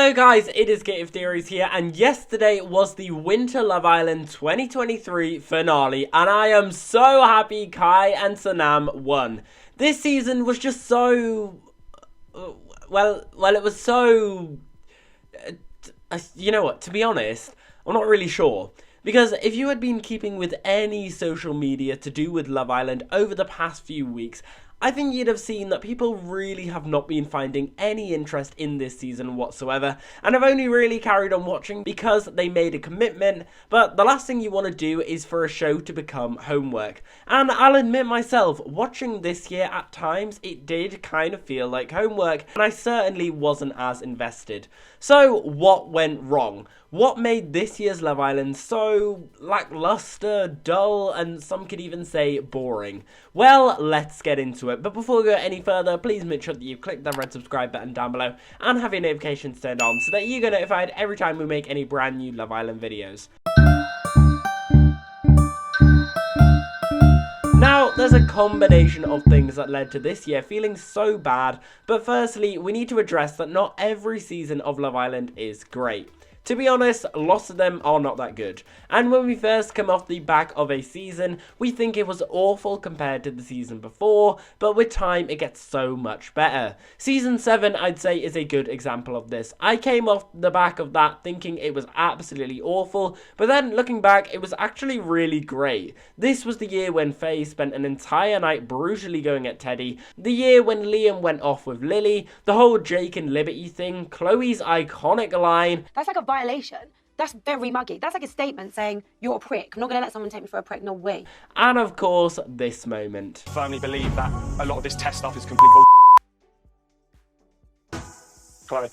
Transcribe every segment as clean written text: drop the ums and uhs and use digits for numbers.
Hello guys, it is Creative Theories here, and yesterday was the Winter Love Island 2023 finale, and I am so happy Kai and Sanam won. This season was just so... well, it was so... you know what, to be honest, I'm not really sure. Because if you had been keeping with any social media to do with Love Island over the past few weeks, I think you'd have seen that people really have not been finding any interest in this season whatsoever, and have only really carried on watching because they made a commitment. But the last thing you want to do is for a show to become homework. And I'll admit myself, watching this year at times, it did kind of feel like homework, and I certainly wasn't as invested. So what went wrong? What made this year's Love Island so lackluster, dull, and some could even say boring? Well, let's get into it. But before we go any further, please make sure that you click that red subscribe button down below and have your notifications turned on so that you get notified every time we make any brand new Love Island videos. Now, there's a combination of things that led to this year feeling so bad, but firstly, we need to address that not every season of Love Island is great. To be honest, lots of them are not that good. And when we first come off the back of a season, we think it was awful compared to the season before, but with time it gets so much better. Season 7, I'd say, is a good example of this. I came off the back of that thinking it was absolutely awful, but then looking back, it was actually really great. This was the year when Faye spent an entire night brutally going at Teddy, the year when Liam went off with Lily, the whole Jake and Liberty thing, Chloe's iconic line, "That's like a violation. That's very muggy. That's like a statement saying, you're a prick. I'm not going to let someone take me for a prick. No way." and of course, this moment. I firmly believe that a lot of this test stuff is complete bull. Chloe.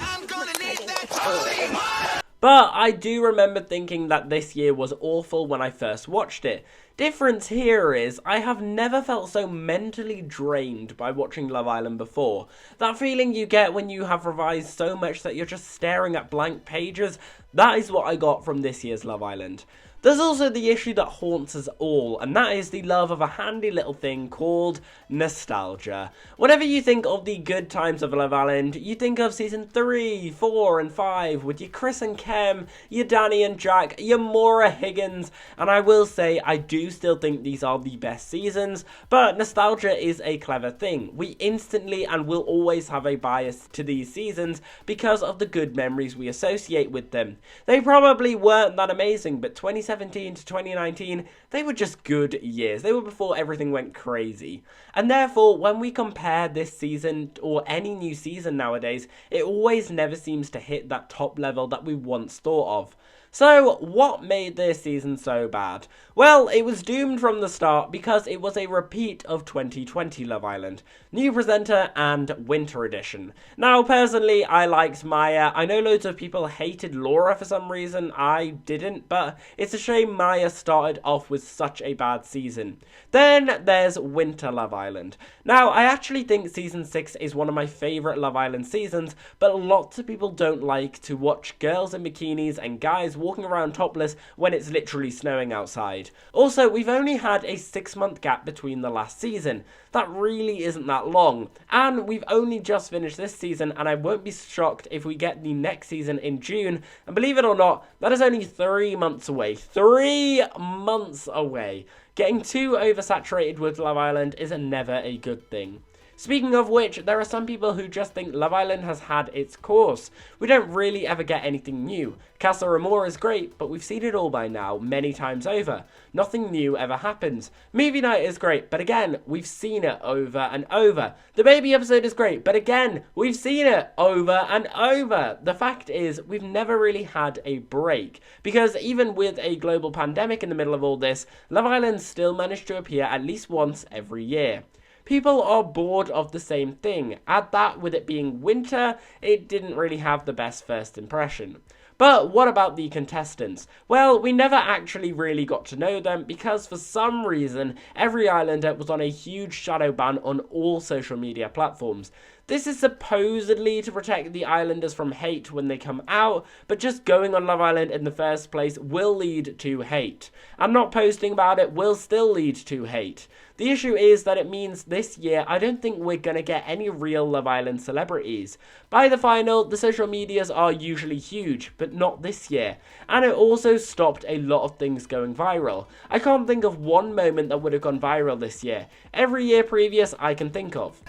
But I do remember thinking that this year was awful when I first watched it. Difference here is, I have never felt so mentally drained by watching Love Island before. That feeling you get when you have revised so much that you're just staring at blank pages, that is what I got from this year's Love Island. There's also the issue that haunts us all, and that is the love of a handy little thing called nostalgia. Whenever you think of the good times of Love Island, you think of season 3, 4 and 5 with your Chris and Kem, your Danny and Jack, your Maura Higgins, and I will say I do still think these are the best seasons, but nostalgia is a clever thing. We instantly and will always have a bias to these seasons because of the good memories we associate with them. They probably weren't that amazing, but 2017 to 2019, they were just good years. They were before everything went crazy. And therefore, when we compare this season or any new season nowadays, it always never seems to hit that top level that we once thought of. So, what made this season so bad? Well, it was doomed from the start because it was a repeat of 2020 Love Island. New presenter and winter edition. Now, personally, I liked Maya. I know loads of people hated Laura for some reason. I didn't, but it's a shame Maya started off with such a bad season. Then there's Winter Love Island. Now, I actually think season 6 is one of my favourite Love Island seasons, but lots of people don't like to watch girls in bikinis and guys walking around topless when it's literally snowing outside. Also, we've only had a 6-month gap between the last season. That really isn't that long. And we've only just finished this season, and I won't be shocked if we get the next season in June. And believe it or not, that is only 3 months away. 3 months away. Getting too oversaturated with Love Island is never a good thing. Speaking of which, there are some people who just think Love Island has had its course. We don't really ever get anything new. Casa Amor is great, but we've seen it all by now, many times over. Nothing new ever happens. Movie night is great, but again, we've seen it over and over. The baby episode is great, but again, we've seen it over and over. The fact is, we've never really had a break, because even with a global pandemic in the middle of all this, Love Island still managed to appear at least once every year. People are bored of the same thing. Add that with it being winter, it didn't really have the best first impression. But what about the contestants? Well, we never actually really got to know them because for some reason, every islander was on a huge shadow ban on all social media platforms. This is supposedly to protect the islanders from hate when they come out, but just going on Love Island in the first place will lead to hate. And not posting about it will still lead to hate. The issue is that it means this year I don't think we're going to get any real Love Island celebrities. By the final, the social medias are usually huge, but not this year. And it also stopped a lot of things going viral. I can't think of one moment that would have gone viral this year. Every year previous I can think of.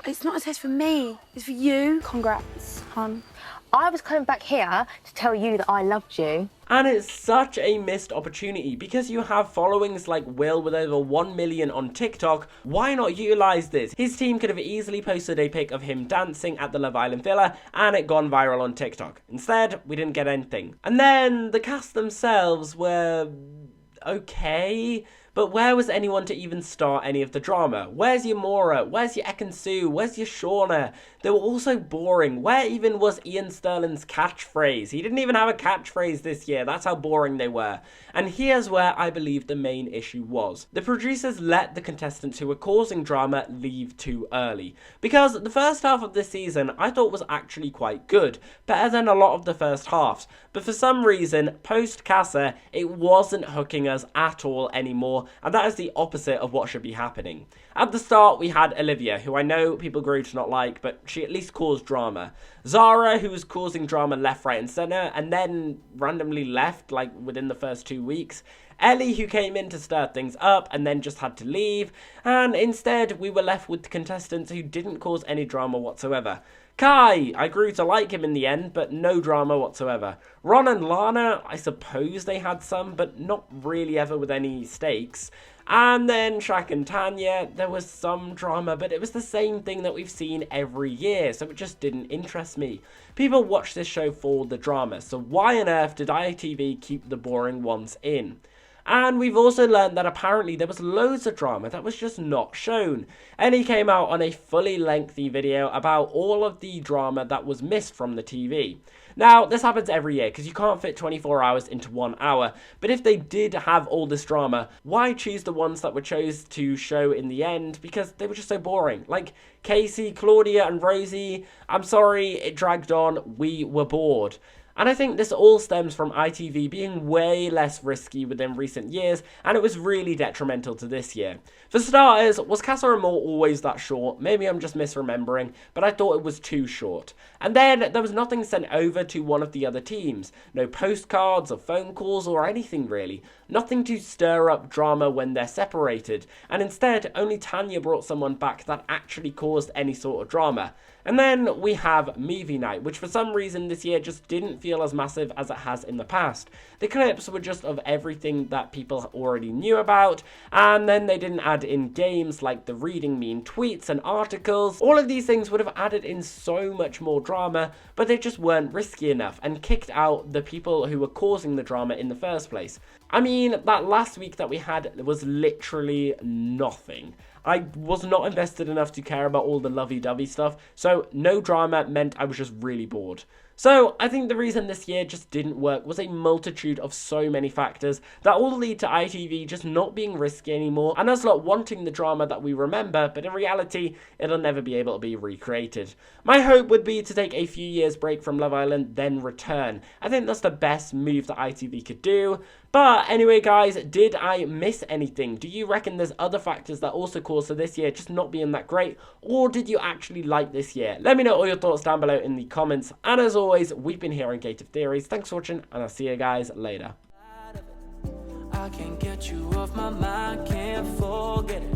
It's not a test for me, it's for you. Congrats, hon. I was coming back here to tell you that I loved you. And it's such a missed opportunity because you have followings like Will with over 1 million on TikTok. Why not utilize this? His team could have easily posted a pic of him dancing at the Love Island Villa and it gone viral on TikTok. Instead, we didn't get anything. And then the cast themselves were okay. But where was anyone to even start any of the drama? Where's your Mora? Where's your Ekin-Su? Where's your Shauna? They were all so boring. Where even was Ian Sterling's catchphrase? He didn't even have a catchphrase this year. That's how boring they were. And here's where I believe the main issue was. The producers let the contestants who were causing drama leave too early. Because the first half of this season I thought was actually quite good. Better than a lot of the first halves. But for some reason, post-Casa, it wasn't hooking us at all anymore. And that is the opposite of what should be happening. At the start, we had Olivia, who I know people grew to not like, but she at least caused drama. Zara, who was causing drama left, right, and centre, and then randomly left, like, within the first 2 weeks. Ellie, who came in to stir things up, and then just had to leave. And instead, we were left with contestants who didn't cause any drama whatsoever. Kai, I grew to like him in the end, but no drama whatsoever. Ron and Lana, I suppose they had some, but not really ever with any stakes. And then Shaq and Tanya, there was some drama, but it was the same thing that we've seen every year, so it just didn't interest me. People watch this show for the drama, so why on earth did ITV keep the boring ones in? And we've also learned that apparently there was loads of drama that was just not shown. Ellie came out on a fully lengthy video about all of the drama that was missed from the TV. Now, this happens every year because you can't fit 24 hours into 1 hour, but if they did have all this drama, why choose the ones that were chose to show in the end? Because they were just so boring. Like Casey, Claudia and Rosie, I'm sorry, it dragged on, we were bored. And I think this all stems from ITV being way less risky within recent years, and it was really detrimental to this year. For starters, was Casa Amor always that short? Maybe I'm just misremembering, but I thought it was too short. And then there was nothing sent over to one of the other teams. No postcards or phone calls or anything really. Nothing to stir up drama when they're separated. And instead, only Tanya brought someone back that actually caused any sort of drama. And then we have movie night, which for some reason this year just didn't feel as massive as it has in the past. The clips were just of everything that people already knew about, and then they didn't add in games like the reading mean tweets and articles. All of these things would have added in so much more drama, but they just weren't risky enough and kicked out the people who were causing the drama in the first place. I mean, that last week that we had was literally nothing. I was not invested enough to care about all the lovey-dovey stuff, so no drama meant I was just really bored. So I think the reason this year just didn't work was a multitude of so many factors that all lead to ITV just not being risky anymore and us not wanting the drama that we remember, but in reality, it'll never be able to be recreated. My hope would be to take a few years break from Love Island, then return. I think that's the best move that ITV could do. But anyway guys, did I miss anything? Do you reckon there's other factors that also caused for this year just not being that great? Or did you actually like this year? Let me know all your thoughts down below in the comments. And as always, we've been here on Gate of Theories. Thanks for watching, and I'll see you guys later. I can't get you off my mind, can't forget it.